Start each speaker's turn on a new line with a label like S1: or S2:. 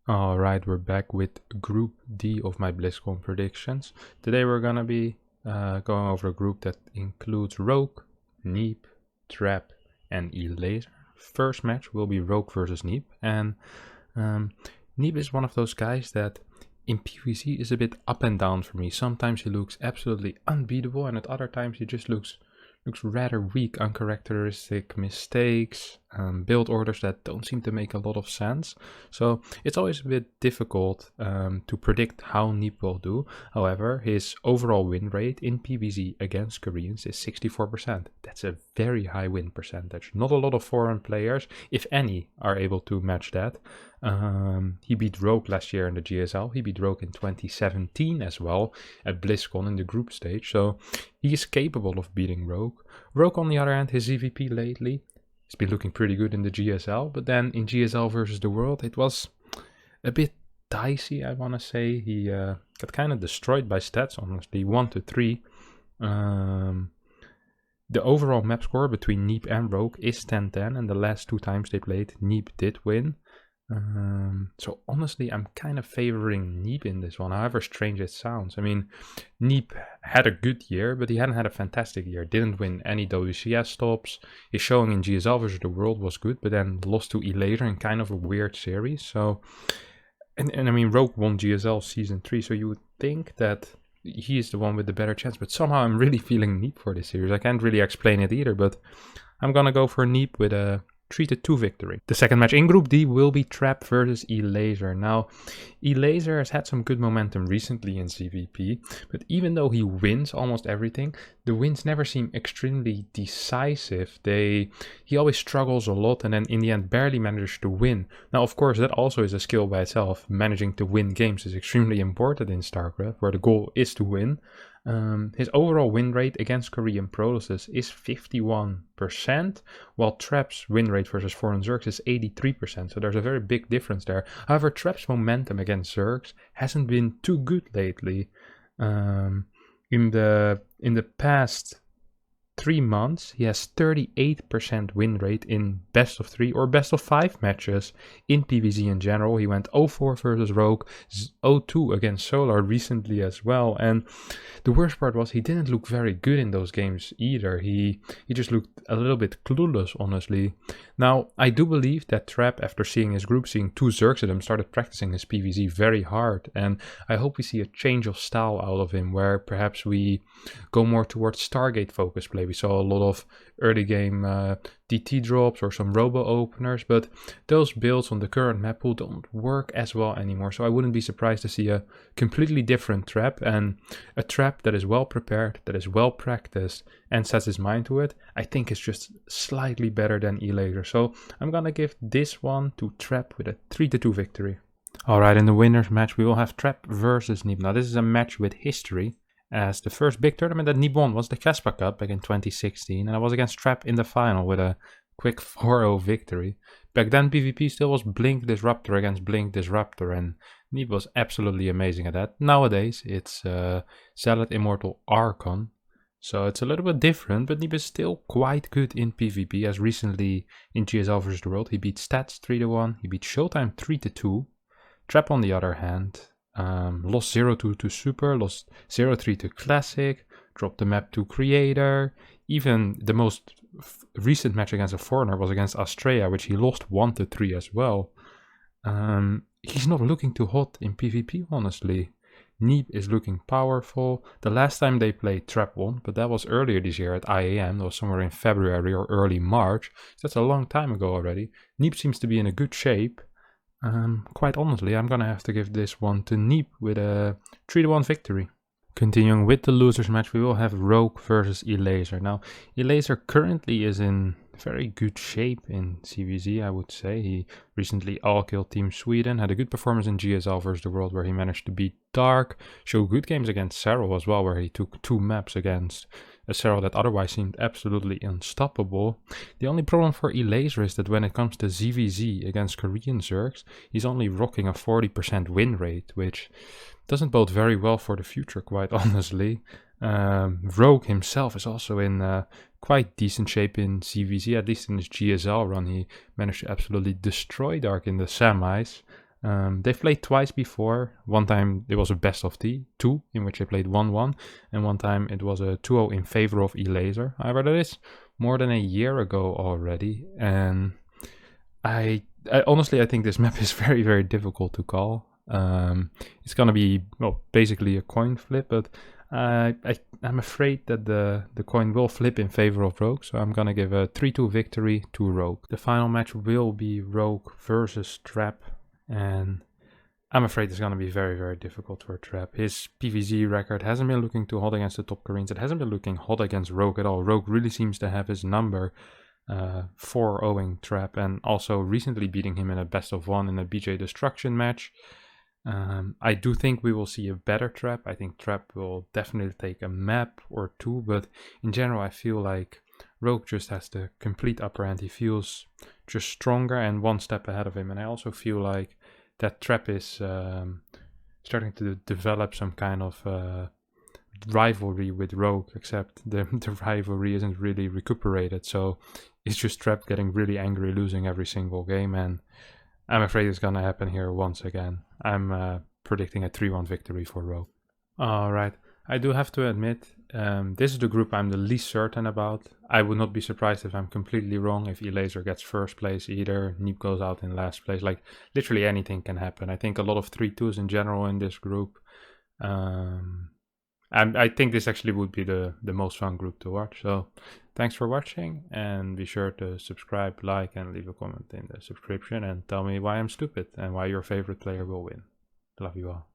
S1: Alright, we're back with Group D of my Blizzcon predictions. Today we're gonna be going over a group that includes Rogue, Neeb, Trap, and Elazer. First match will be Rogue versus Neeb, and Neeb is one of those guys that in PvC is a bit up and down for me. Sometimes he looks absolutely unbeatable, and at other times he just looks rather weak, uncharacteristic mistakes, build orders that don't seem to make a lot of sense. So it's always a bit difficult to predict how Neeb will do. However, his overall win rate in PvZ against Koreans is 64%. That's a very high win percentage. Not a lot of foreign players, if any, are able to match that. He beat Rogue last year in the GSL. He beat Rogue in 2017 as well at Blizzcon in the group stage. So he is capable of beating Rogue. Rogue, on the other hand, his EVP lately, he's been looking pretty good in the GSL. But then in GSL versus the World, it was a bit dicey, I want to say. He got kind of destroyed by stats, honestly, 1-3. The overall map score between Neeb and Rogue is 10-10. And the last two times they played, Neeb did win. So honestly, I'm kind of favoring Neeb in this one, however strange it sounds. I mean, Neeb had a good year, but he hadn't had a fantastic year. Didn't win any WCS stops. His showing in GSL versus the World was good, but then lost to Elazer in kind of a weird series. So, and I mean, Rogue won GSL Season 3, so you would think that he is the one with the better chance, but somehow I'm really feeling Neeb for this series. I can't really explain it either, but I'm gonna go for Neeb with a 3-2 victory. The second match in Group D will be Trap versus Elazer. Now, Elazer has had some good momentum recently in CVP, but even though he wins almost everything, the wins never seem extremely decisive. He always struggles a lot and then in the end barely manages to win. Now, of course, that also is a skill by itself. Managing to win games is extremely important in StarCraft, where the goal is to win. His overall win rate against Korean Prolosses is 51%, while Trap's win rate versus foreign Zergs is 83%, so there's a very big difference there. However, Trap's momentum against Zergs hasn't been too good lately. In the past 3 months, he has 38% win rate in best of 3 or best of 5 matches in PvZ in general. He went 0-4 versus Rogue, 0-2 against Solar recently as well. And the worst part was he didn't look very good in those games either. He just looked a little bit clueless, honestly. Now, I do believe that Trap, after seeing his group, seeing 2 Zergs at him, started practicing his PvZ very hard. And I hope we see a change of style out of him, where perhaps we go more towards Stargate focus play. We saw a lot of early game DT drops or some robo openers, but those builds on the current map pool don't work as well anymore. So I wouldn't be surprised to see a completely different Trap, and a Trap that is well prepared, that is well practiced, and sets his mind to it. I think it's just slightly better than Elazer. So I'm gonna give this one to Trap with a 3-2 victory. Alright, in the winners match we will have Trap versus Neeb. Now this is a match with history, as the first big tournament that Neeb won was the Vespa Cup back in 2016, and I was against Trap in the final with a quick 4-0 victory. Back then PvP still was Blink Disruptor against Blink Disruptor, and Neeb was absolutely amazing at that. Nowadays it's Zealot Immortal Archon, so it's a little bit different, but Neeb is still quite good in PvP, as recently in GSL vs the World he beat Stats 3-1, he beat Showtime 3-2. Trap on the other hand lost 0-2 to Super, lost 0-3 to Classic, dropped the map to Creator. Even the most recent match against a foreigner was against Astrea, which he lost 1-3 as well. He's not looking too hot in PvP, honestly. Neeb is looking powerful. The last time they played, Trap won, but that was earlier this year at IAM. That was somewhere in February or early March. So that's a long time ago already. Neeb seems to be in a good shape. Quite honestly, I'm gonna have to give this one to Neeb with a 3-1 victory. Continuing with the losers match, we will have Rogue versus Elazer. Now, Elazer currently is in very good shape in CVZ, I would say. He recently all-killed Team Sweden, had a good performance in GSL vs the World, where he managed to beat Dark, show good games against Serral as well, where he took 2 maps against a Serral that otherwise seemed absolutely unstoppable. The only problem for Elazer is that when it comes to ZVZ against Korean Zergs, he's only rocking a 40% win rate, which doesn't bode very well for the future, quite honestly. Rogue himself is also in quite decent shape in CVZ, at least in his GSL run. He managed to absolutely destroy Dark in the semis. They've played twice before. One time it was a best of two, in which they played 1-1, and one time it was a 2-0 in favor of Elazer. However, that is more than a year ago already, and I honestly, I think this map is very, very difficult to call. It's gonna be, well, basically a coin flip, but I'm afraid that the coin will flip in favor of Rogue, so I'm gonna give a 3-2 victory to Rogue. The final match will be Rogue versus Trap, and I'm afraid it's gonna be very, very difficult for Trap. His PvZ record hasn't been looking too hot against the top Koreans. It hasn't been looking hot against Rogue at all. Rogue really seems to have his number, 4-0ing Trap, and also recently beating him in a best of one in a BJ Destruction match. I do think we will see a better Trap. I think Trap will definitely take a map or two, but in general I feel like Rogue just has the complete upper hand. He feels just stronger and one step ahead of him, and I also feel like that Trap is starting to develop some kind of rivalry with Rogue, except the rivalry isn't really recuperated, so it's just Trap getting really angry, losing every single game, and I'm afraid it's gonna happen here once again. I'm predicting a 3-1 victory for Rogue. Alright, I do have to admit, this is the group I'm the least certain about. I would not be surprised if I'm completely wrong, if Elazer gets first place either, Neeb goes out in last place, like literally anything can happen. I think a lot of 3-2s in general in this group. I think this actually would be the most fun group to watch. So thanks for watching, and be sure to subscribe, like, and leave a comment in the subscription and tell me why I'm stupid and why your favorite player will win. Love you all.